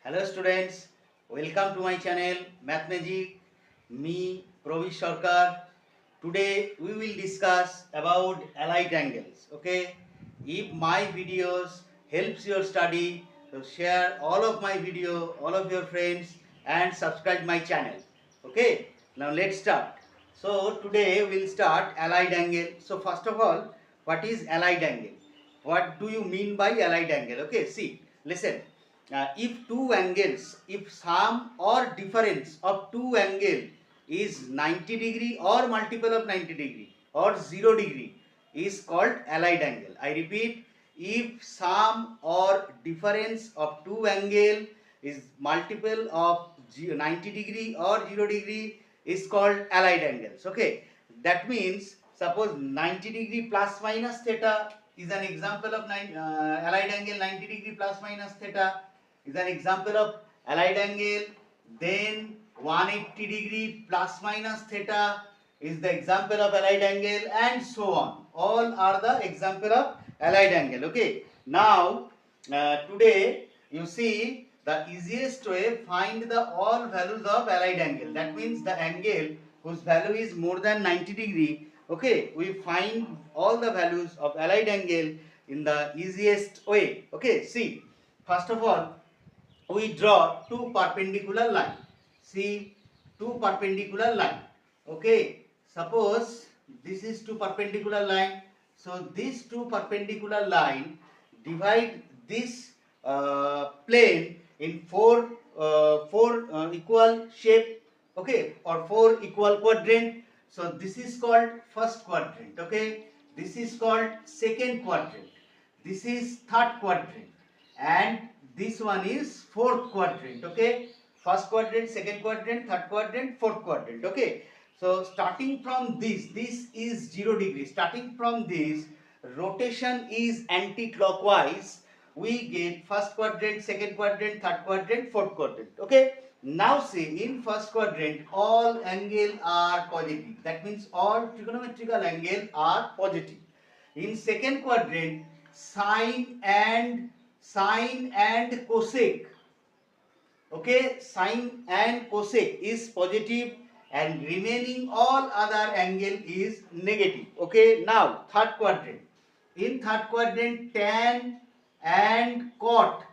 Hello students, welcome to my channel Math Magic. Me Provish Sarkar. Today we will discuss about allied angles. Okay, if my videos helps your study, so share all of my video, all of your friends, and subscribe my channel. Okay, now let's start. So today we'll start allied angle. So first of all, what is allied angle? What do you mean by allied angle? Okay, see, listen. If two angles, if sum or difference of two angles is 90 degree or multiple of 90 degree or 0 degree is called allied angle. I repeat, if sum or difference of two angle is multiple of 90 degree or 0 degree is called allied angles. Okay, that means suppose 90 degree plus minus theta is an example of allied angle. 90 degree plus minus theta is an example of allied angle. Then 180 degree plus minus theta is the example of allied angle, and so on. All are the example of allied angle. Okay. Now today you see the easiest way, find the all values of allied angle. That means the angle whose value is more than 90 degree. Okay, we find all the values of allied angle in the easiest way. Okay, see, first of all we draw two perpendicular line. See, two perpendicular line. Okay, suppose this is two perpendicular line. So these two perpendicular line divide this plane in four equal shape. Okay, or four equal quadrant. So this is called first quadrant. Okay, this is called second quadrant. This is third quadrant, and this one is fourth quadrant. Okay, first quadrant, second quadrant, third quadrant, fourth quadrant. Okay, so starting from this is 0 degree. Starting from this, rotation is anti-clockwise. We get first quadrant, second quadrant, third quadrant, fourth quadrant. Okay, now see, in first quadrant all angles are positive. That means all trigonometrical angles are positive. In second quadrant, sine and cosec. Okay, sine and cosec is positive, and remaining all other angle is negative. Okay, now third quadrant. In third quadrant, tan and cot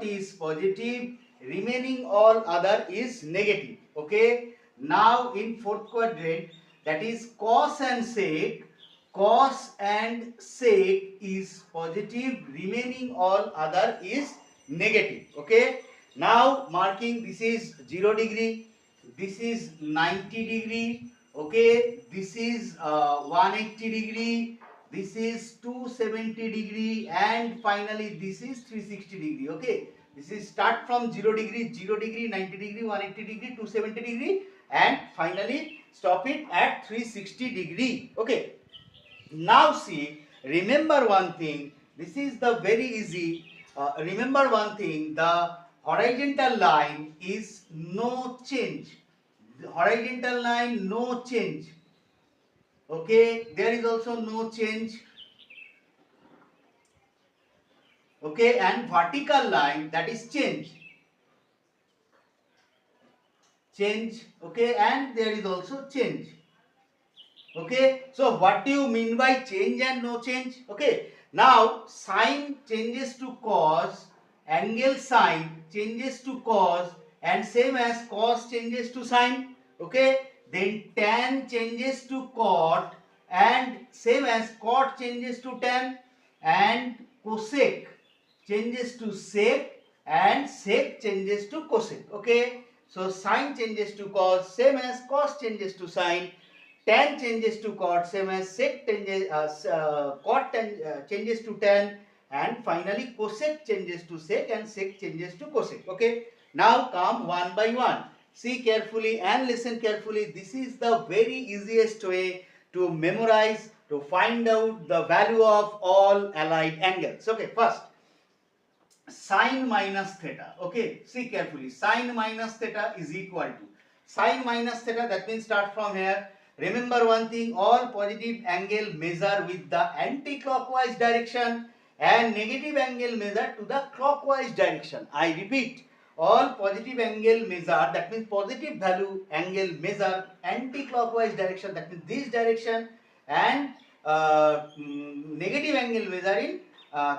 is positive, remaining all other is negative. Okay, now in fourth quadrant, that is cos and sec is positive, remaining all other is negative. Okay, now marking, this is 0 degree, this is 90 degree. Okay, this is 180 degree, this is 270 degree, and finally this is 360 degree. Okay, this is start from 0 degree, 0 degree, 90 degree, 180 degree, 270 degree, and finally stop it at 360 degree. Okay, now see, remember one thing, this is the very easy. Remember one thing, the horizontal line is no change. The horizontal line, no change. Okay, there is also no change. Okay, and vertical line, that is change. Okay, and there is also change. Okay, so what do you mean by change and no change? Okay, now sine changes to cos, angle sine changes to cos, and same as cos changes to sine. Okay, then tan changes to cot, and same as cot changes to tan, and cosec changes to sec, and sec changes to cosec. Okay, so sine changes to cos, same as cos changes to sine. Tan changes to cot, same as sec changes, changes to tan, and finally cosec changes to sec, and sec changes to cosec. Okay, now come one by one. See carefully and listen carefully. This is the very easiest way to memorize, to find out the value of all allied angles. Okay, first sine minus theta. Okay, see carefully. Sine minus theta is equal to sine minus theta. That means start from here. Remember one thing, all positive angle measure with the anti-clockwise direction, and negative angle measured to the clockwise direction. I repeat, all positive angle measured, that means positive value angle measured anti-clockwise direction, that means this direction, and negative angle measured in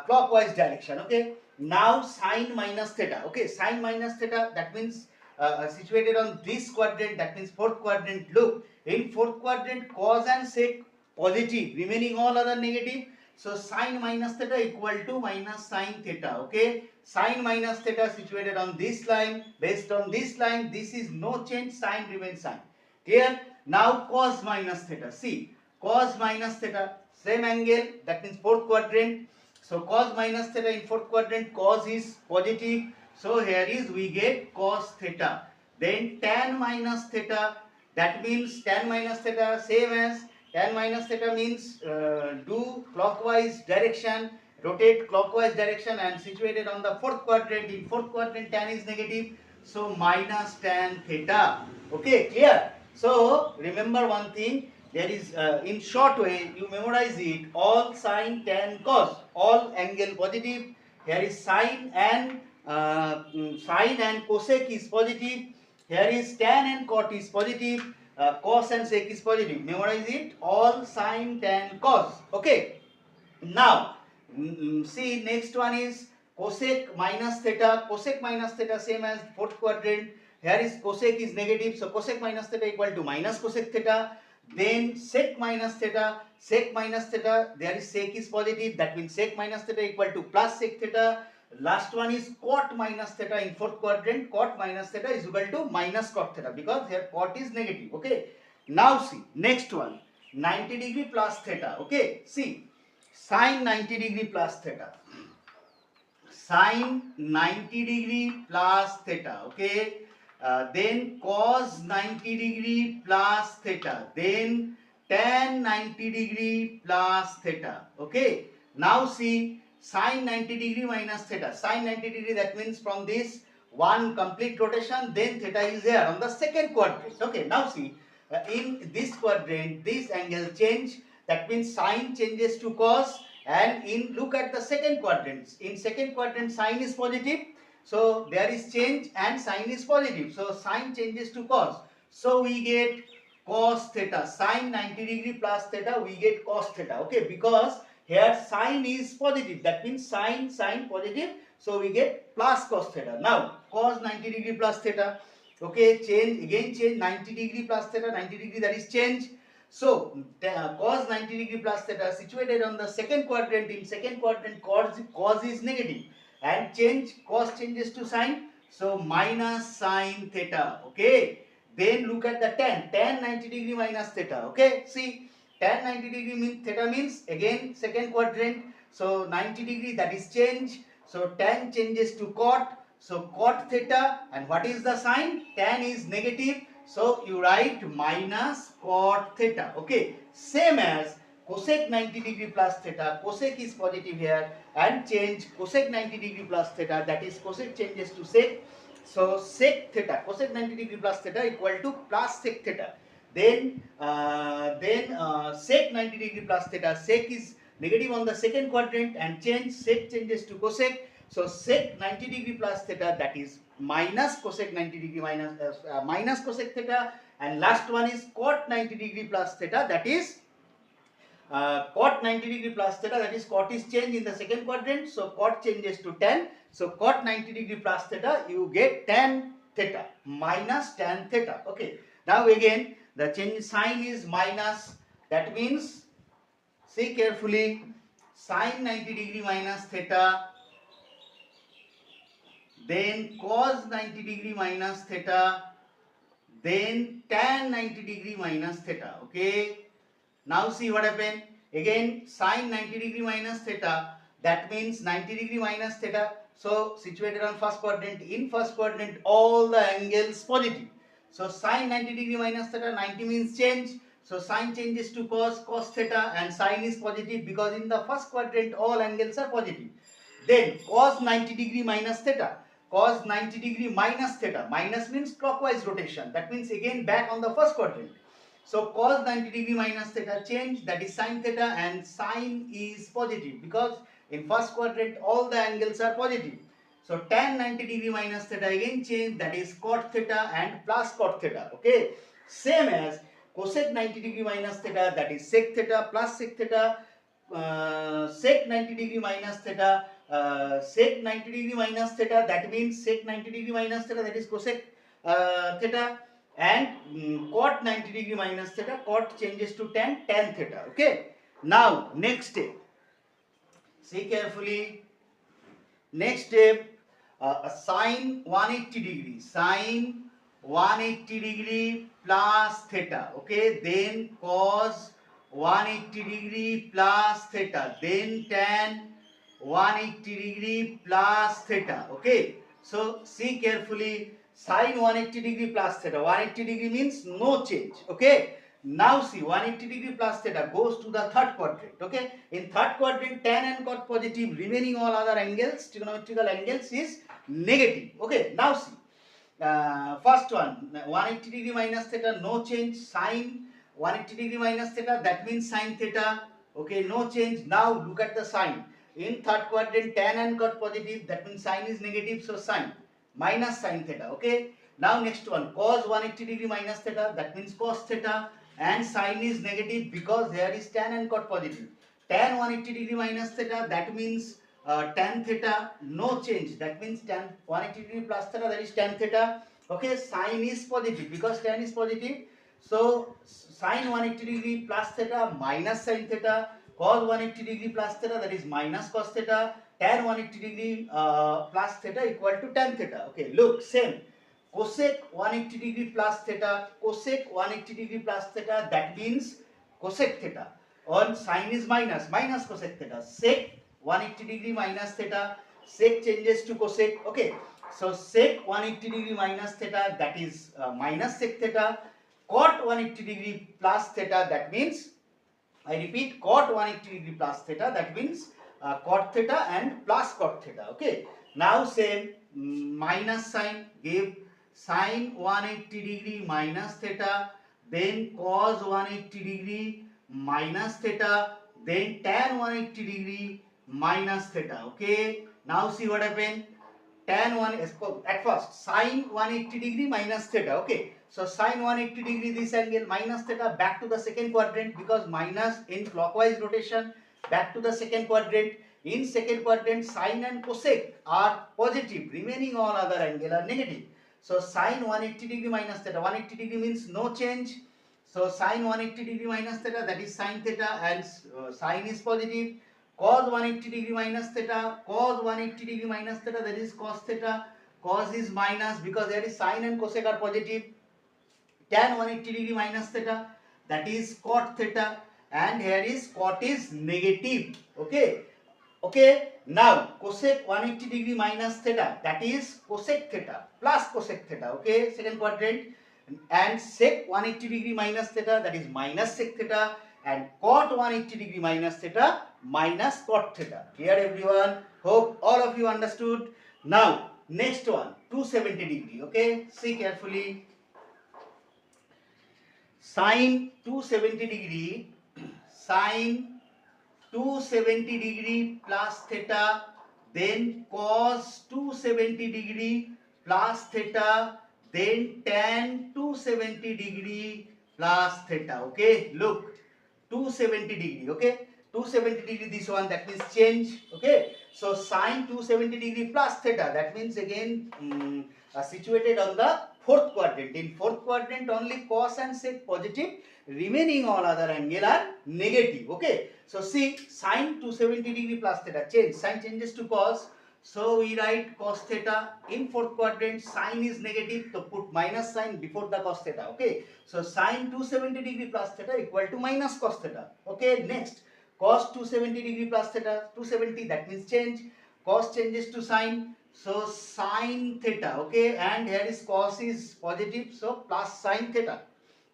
clockwise direction. Okay. Now sine minus theta. Okay, sine minus theta, that means situated on this quadrant, that means fourth quadrant. Look, in fourth quadrant cos and sec positive, remaining all other negative. So sine minus theta equal to minus sine theta. Okay, sine minus theta situated on this line. Based on this line, this is no change, sine remains sine. Clear? Now cos minus theta. See, cos minus theta, same angle, that means fourth quadrant. So cos minus theta in fourth quadrant, cos is positive. So here is we get cos theta. Then tan minus theta, that means tan minus theta same as tan minus theta means do clockwise direction, rotate clockwise direction, and situated on the fourth quadrant. In fourth quadrant tan is negative, so minus tan theta. Okay, clear? So remember one thing, there is in short way you memorize it, all sine tan cos, all angle positive. Here is sine and cosec is positive. Here is tan and cot is positive. Cos and sec is positive. Memorize it, all sine tan cos. Okay. Now see, next one is cosec minus theta. Cosec minus theta same as fourth quadrant. Here is cosec is negative, so cosec minus theta equal to minus cosec theta. Then sec minus theta, sec minus theta, there is sec is positive, that means sec minus theta equal to plus sec theta. Last one is cot minus theta in fourth quadrant. Cot minus theta is equal to minus cot theta, because here cot is negative. Okay. Now see, next one, 90 degree plus theta. Okay. See, sine 90 degree plus theta. Sine 90 degree plus theta. Okay. Then cos 90 degree plus theta. Then tan 90 degree plus theta. Okay. Now see, sine 90 degree minus theta. Sine 90 degree, that means from this one complete rotation, then theta is there on the second quadrant. Okay. Now see, in this quadrant, this angle change. That means sine changes to cos. And in look at the second quadrant. In second quadrant, sine is positive. So there is change and sine is positive. So sine changes to cos. So we get cos theta. Sine 90 degree plus theta, we get cos theta. Okay, because here sine is positive. That means sine positive. So we get plus cos theta. Now cos 90 degree plus theta. Okay, change again, change 90 degree plus theta. 90 degree, that is change. So cos 90 degree plus theta situated on the second quadrant. In second quadrant, cos is negative, and change, cos changes to sine, so minus sine theta. Okay. Then look at the tan 90 degree minus theta. Okay. See, tan 90 degree means theta means again second quadrant, so 90 degree, that is change, so tan changes to cot, so cot theta. And what is the sign? Tan is negative, so you write minus cot theta. Okay. Same as cosec 90 degree plus theta. Cosec is positive here, and change cosec 90 degree plus theta, that is cosec changes to sec. So sec theta, cosec 90 degree plus theta equal to plus sec theta. Then sec 90 degree plus theta, sec is negative on the second quadrant, and change, sec changes to cosec. So sec 90 degree plus theta, that is minus cosec 90 degree minus cosec theta. And last one is cot 90 degree plus theta, that is cot 90 degree plus theta, that is cot is change in the second quadrant, so cot changes to tan. So cot 90 degree plus theta, you get tan theta minus tan theta. Okay. Now again the change sign is minus, that means see carefully, sine 90 degree minus theta, then cos 90 degree minus theta, then tan 90 degree minus theta. Okay. Now see what happened. Again sine 90 degree minus theta, that means 90 degree minus theta. So situated on first quadrant. In first quadrant all the angles positive. So sine 90 degree minus theta, 90 means change. So sine changes to cos theta, and sine is positive because in the first quadrant all angles are positive. Then cos 90 degree minus theta. Cos 90 degree minus theta. Minus means clockwise rotation. That means again back on the first quadrant. So cos 90 degree minus theta change, that is sine theta, and sine is positive because In first quadrant, all the angles are positive. So tan 90 degree minus theta again change, that is cot theta and plus cot theta. Okay. Same as cosec 90 degree minus theta, that is sec theta plus sec theta. Sec 90 degree minus theta, sec 90 degree minus theta, that means sec 90 degree minus theta, that is cosec theta, and cot 90 degree minus theta, cot changes to tan theta. Okay. Now next step, see carefully. Next step, sine 180 degree, sine 180 degree plus theta. Okay, then cos 180 degree plus theta, then tan 180 degree plus theta. Okay, so see carefully, sine 180 degree plus theta, 180 degree means no change. Okay, now see 180 degree plus theta goes to the third quadrant. Okay, in third quadrant tan and cot positive, remaining all other angles, trigonometrical angles is negative. Okay, now see first one, 180 degree minus theta, no change. Sine 180 degree minus theta, that means sine theta. Okay, no change. Now look at the sign. In third quadrant, tan and cot positive, that means sine is negative, so sine minus sine theta. Okay. Now next one, cos 180 degree minus theta, that means cos theta, and sine is negative because there is tan and cot positive. Tan 180 degree minus theta, that means tan theta, no change, that means tan 180 degree plus theta, that is tan theta. Okay, sine is positive because tan is positive, so sine 180 degree plus theta minus sine theta, cos 180 degree plus theta, that is minus cos theta, tan 180 degree plus theta equal to tan theta. Okay, look, same. Cosec 180 degree plus theta, cosec 180 degree plus theta, that means cosec theta. On sine is minus cosec theta. Sec 180 degree minus theta, sec changes to cosec. Okay, so sec 180 degree minus theta, that is minus sec theta. Cot 180 degree plus theta, that means, I repeat, cot 180 degree plus theta, that means cot theta and plus cot theta. Okay, now same, minus sign, give sine 180 degree minus theta, then cos 180 degree minus theta, then tan 180 degree minus theta. Okay, now see what happened. Tan 1 at first sine 180 degree minus theta. Okay, so sine 180 degree, this angle, minus theta, back to the second quadrant because minus in clockwise rotation, back to the second quadrant. In second quadrant, sine and cosec are positive, remaining all other angle are negative. So sine 180 degree minus theta, 180 degree means no change. So sine 180 degree minus theta, that is sine theta, and sine is positive. Cos 180 degree minus theta, cos 180 degree minus theta, that is cos theta. Cos is minus because there is sine and cosec are positive. Tan 180 degree minus theta, that is cot theta, and here is cot is negative. Okay. Okay, now cosec 180 degree minus theta, that is cosec theta plus cosec theta. Okay, second quadrant, and sec 180 degree minus theta, that is minus sec theta, and cot 180 degree minus theta minus cot theta. Here everyone, hope all of you understood. Now next one, 270 degree. Okay, see carefully. Sine 270 degree, sine 270 degree plus theta, then cos 270 degree plus theta, then tan 270 degree plus theta. Okay, look, 270 degree. Okay, 270 degree, this one, that means change. Okay, so sine 270 degree plus theta, that means again situated on the fourth quadrant. In fourth quadrant only cos and sec positive, remaining all other angle are negative. Okay, so see, sine 270 degree plus theta, change, sine changes to cos, so we write cos theta. In fourth quadrant sine is negative, so put minus sign before the cos theta. Okay, so sine 270 degree plus theta equal to minus cos theta. Okay, next, cos 270 degree plus theta, 270, that means change, cos changes to sine, so sine theta. Okay, and here is cos is positive, so plus sine theta.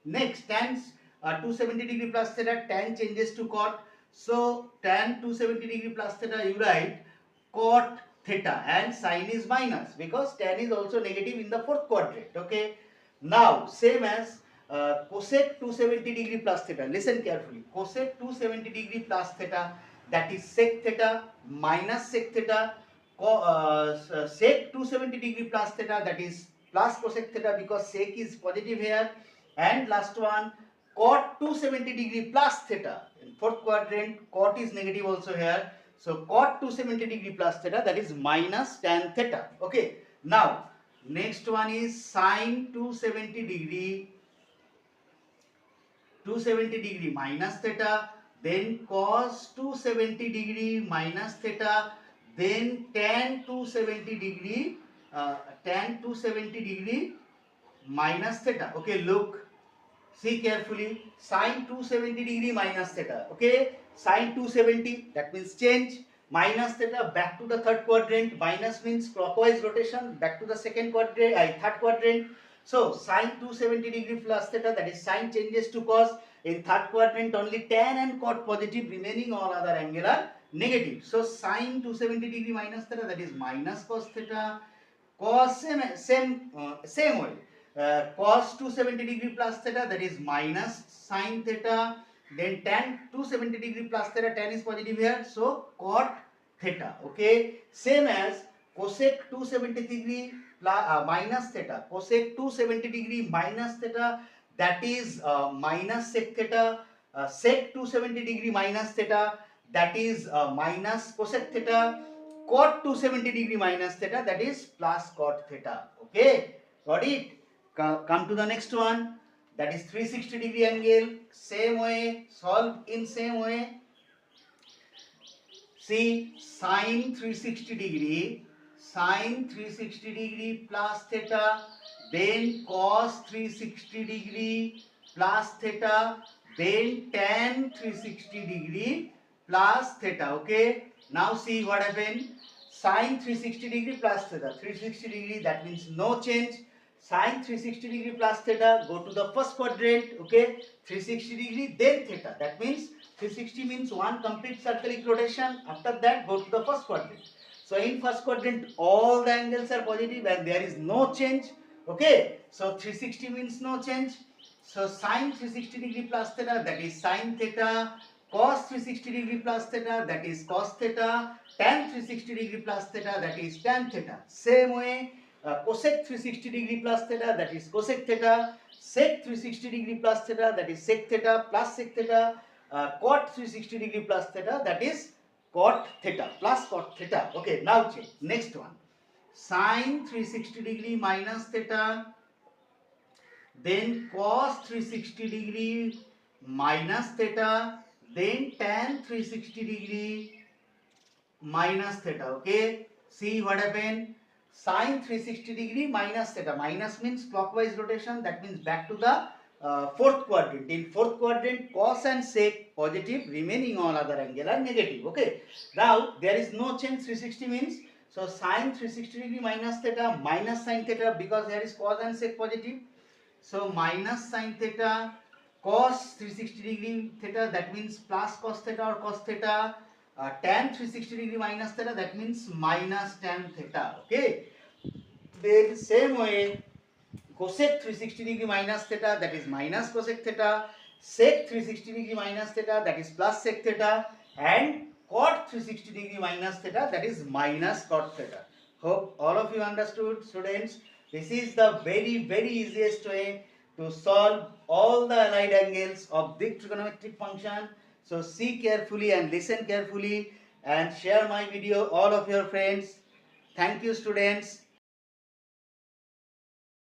Next, tan 270 degree plus theta, tan changes to cot, so tan 270 degree plus theta, you write cot theta, and sine is minus because tan is also negative in the fourth quadrant. Okay, now same as cosec 270 degree plus theta, listen carefully, cosec 270 degree plus theta, that is sec theta minus sec theta, sec 270 degree plus theta, that is plus cosec theta because sec is positive here, and last one cot 270 degree plus theta. In fourth quadrant cot is negative also here, so cot 270 degree plus theta, that is minus tan theta. Okay, now next one is sin 270 degree minus theta, then cos 270 degree minus theta, then tan 270 degree minus theta. Okay, look, see carefully, sin 270 degree minus theta. Okay, sin 270, that means change, minus theta back to the third quadrant, minus means clockwise rotation back to the second quadrant, third quadrant. So sin 270 degree plus theta, that is sin changes to cos. In third quadrant only tan and cot positive, remaining all other angle are negative. So sin 270 degree minus theta, that is minus cos theta. Cos same way. Cos 270 degree plus theta, that is minus sin theta. Then tan 270 degree plus theta, tan is positive here, so cot theta. Okay, same as cosec 270 degree minus theta. Cosec 270 degree minus theta, that is minus sec theta. Sec 270 degree minus theta, that is minus cosec theta. Cot 270 degree minus theta, that is plus cot theta. Okay, got it? Come to the next one, that is 360 degree angle. Same way, solve in same way. See, sin 360 degree plus theta, then cos 360 degree plus theta, then tan 360 degree plus theta. Okay, now see what happened. Sin 360 degree plus theta, 360 degree, that means no change. Sin 360 degree plus theta, go to the first quadrant. Okay, 360 degree then theta, that means 360 means one complete circular rotation. After that go to the first quadrant. So in first quadrant all the angles are positive and there is no change. Okay, so 360 means no change. So sin 360 degree plus theta, that is sin theta. Cos 360 degree plus theta, that is cos theta. Tan 360 degree plus theta, that is tan theta. Same way, cosec 360 degree plus theta, that is cosec theta. Sec 360 degree plus theta, that is sec theta plus sec theta. Cot 360 degree plus theta, that is cot theta plus cot theta. Okay, now check next one. Sin 360 degree minus theta, then cos 360 degree minus theta, then tan 360 degree minus theta. Okay, see what happened. Sin 360 degree minus theta, minus means clockwise rotation, that means back to the fourth quadrant. In fourth quadrant cos and sec positive, remaining all other angle are negative. Okay, now there is no change. 360 means, so sin 360 degree minus theta minus sin theta, because there is cos and sec positive, so minus sin theta. Cos 360 degree theta, that means plus cos theta or cos theta. Tan 360 degree minus theta, that means minus tan theta. Okay, then same way cosec 360 degree minus theta, that is minus cosec theta. Sec 360 degree minus theta, that is plus sec theta. And cot 360 degree minus theta, that is minus cot theta. Hope all of you understood, students. This is the very easiest way to solve all the allied angles of big trigonometric function. So see carefully and listen carefully and share my video all of your friends. Thank you, students.